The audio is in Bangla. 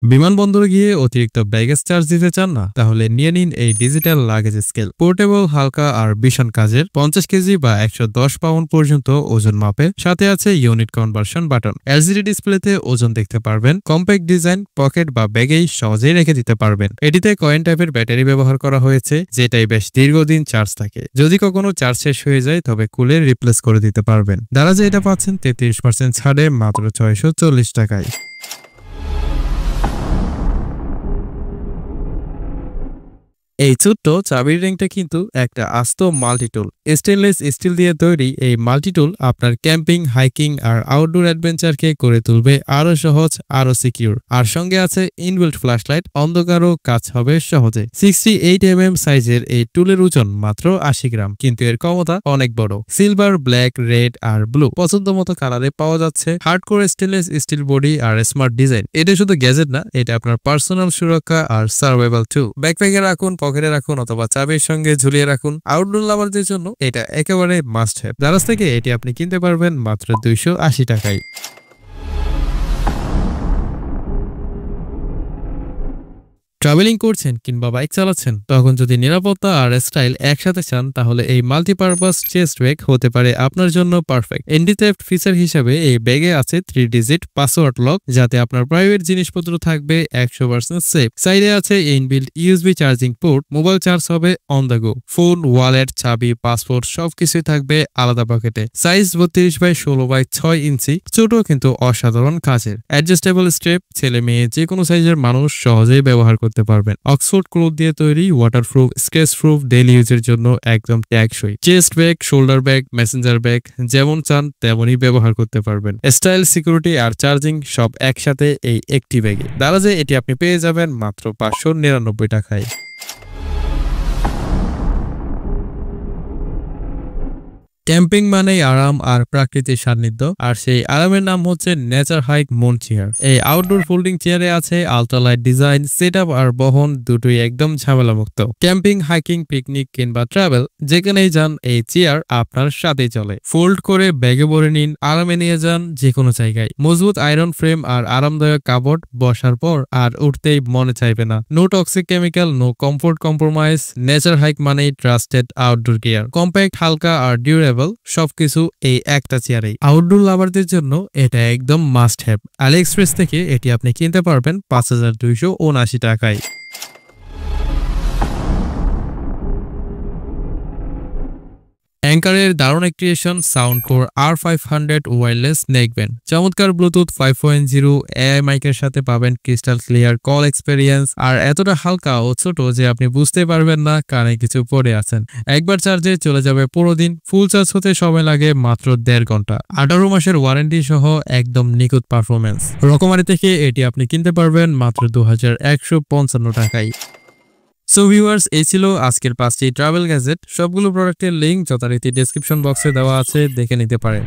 বিমানবন্দরে গিয়ে অতিরিক্ত ব্যাগেজ চার্জ দিতে চান না? তাহলে নিয়ে নিন এই ডিজিটাল লাগেজ স্কেল। পোর্টেবল, হালকা আর ভীষণ কাজের। 50 কেজি বা 110 পাউন্ড পর্যন্ত ওজন মাপে। সাথে আছে ইউনিট কনভার্সন বাটন। এলসিডি ডিসপ্লেতে ওজন দেখতে পারবেন। কম্প্যাক্ট ডিজাইন, পকেট বা ব্যাগেই সহজেই রেখে দিতে পারবেন। এটিতে কয়েন টাইপের ব্যাটারি ব্যবহার করা হয়েছে, যেটাই বেশ দীর্ঘদিন চার্জ থাকে। যদি কখনো চার্জ শেষ হয়ে যায় তবে খুলে রিপ্লেস করে দিতে পারবেন। দারাজে এটা পাচ্ছেন 33% ছাড়ে মাত্র 640 টাকায়। এই ছোট্ট চাবির রিংটা কিন্তু একটা আস্ত মাল্টিটুল। স্টেনলেস স্টিল দিয়ে তৈরি এই মাল্টিটুল আপনার ক্যাম্পিং, হাইকিং আর আউটডোর অ্যাডভেঞ্চারকে করে তুলবে আরো সহজ, আরো সিকিউর। আর সঙ্গে আছে ইনবিল্ট ফ্ল্যাশলাইট, অন্ধকারও কাজ হবে সহজে। 68mm সাইজের এই টুলের ওজন মাত্র 80 গ্রাম, কিন্তু এর ক্ষমতা অনেক বড়। সিলভার, ব্ল্যাক, রেড আর ব্লু পছন্দ মতো কালারে পাওয়া যাচ্ছে। হার্ডকোর স্টেনলেস স্টিল বডি আর স্মার্ট ডিজাইন। এটা শুধু গ্যাজেট না, এটা আপনার পার্সোনাল সুরক্ষা আর সার্ভাইভাল টু। ব্যাকপ্যাকে রাখুন, পকেটে রাখুন অথবা চাবির সঙ্গে ঝুলিয়ে রাখুন। আউটডোর লাভারদের জন্য এটা একেবারে মাস্ট হ্যাভ। দারাজ থেকে এটি আপনি কিনতে পারবেন মাত্র 280 টাকায়। ট্রাভেলিং করছেন কিংবা বাইক চালাচ্ছেন, তখন যদি নিরাপত্তা আর স্টাইল একসাথে চান তাহলে এই মাল্টিপারপাস চেস্ট ব্যাগ হতে পারে আপনার জন্য পারফেক্ট। এন্টি থেফট ফিচার হিসেবে এই ব্যাগে আছে 3 ডিজিট পাসওয়ার্ড লক, যাতে আপনার প্রাইভেট জিনিসপত্র থাকবে 100% সেফ। সাইডে আছে inbuilt USB charging port, mobile charge হবে on the go. Phone, wallet, চাবি, পাসপোর্ট সবকিছুই থাকবে আলাদা পকেটে। সাইজ 32/16/6 ইঞ্চি, ছোট কিন্তু অসাধারণ কাজের। অ্যাডজাস্টেবল স্ট্রেপ, ছেলে মেয়ে যে কোনো সাইজের মানুষ সহজেই ব্যবহার করতে পারবেন। অক্সফোর্ড ক্লথ দিয়ে তৈরি, ওয়াটারপ্রুফ, স্ক্র্যাচ প্রুফ, ডেইলি ইউজের জন্য একদম টেকসই। Chest bag, shoulder bag, Messenger bag যেমন চান তেমনই ব্যবহার করতে পারবেন। স্টাইল, সিকিউরিটি আর চার্জিং সব একসাথে এই একটি ব্যাগে। দারাজে এটি আপনি পেয়ে যাবেন মাত্র 599 টাকায়। ক্যাম্পিং মানেই আরাম আর প্রাকৃতিক সান্নিধ্য, আর সেই আরামের নাম হচ্ছে নেচার হাইক মুন চেয়ার। এই আউটডোর ফোল্ডিং চেয়ারে আছে আল্ট্রালাইট ডিজাইন, সেটআপ আর বহন দুটোই একদম ঝামেলা মুক্ত। ক্যাম্পিং, হাইকিং, পিকনিক কিংবা ট্রাভেল যেখানেই যান এই চেয়ার আপনার সাথেই চলে। ফোল্ড করে ব্যাগে ভরে নিন, আরামে নিয়ে যান যে কোনো জায়গায়। মজবুত আয়রন ফ্রেম আর আরামদায়ক কাপড়, বসার পর আর উঠতেই মনে চাইবে না। No toxic chemical, no comfort compromise. Naturehike মানেই ট্রাস্টেড আউটডোর গিয়ার। কম্প্যাক্ট, হালকা আর ডিউরেবল সবকিছু এই একটা চেয়ারেই। আউটডোর লাভারদের জন্য এটা একদম মাস্ট হ্যাভ। আলিএক্সপ্রেস থেকে এটি আপনি কিনতে পারবেন 5279 টাকায়। অ্যাঙ্কারের দারুণ ক্রিয়েশন সাউন্ডকোর R500 ওয়্যারলেস নেকব্যান্ড। চমৎকার ব্লুটুথ 5.0 এআই মাইকের সাথে পাবেন ক্রিস্টাল ক্লিয়ার কল এক্সপেরিয়েন্স, আর এতটা হালকা ও ছোট যে আপনি বুঝতে পারবেন না কানে কিছু পড়ে আছেন। একবার চার্জে চলে যাবে পুরো দিন। ফুল চার্জ হতে সময় লাগে মাত্র 1.5 ঘন্টা। 18 মাসের ওয়ারেন্টি সহ একদম নিখুঁত পারফরমেন্স। রকমারি থেকে এটি আপনি কিনতে পারবেন মাত্র 2155 টাকায়। সো ভিউয়ার্স, এই ছিল আজকের 5টি ট্রাভেল গ্যাজেট। সবগুলো প্রোডাক্টের লিঙ্ক যথারীতি ডেসক্রিপশন বক্সে দেওয়া আছে, দেখে নিতে পারেন।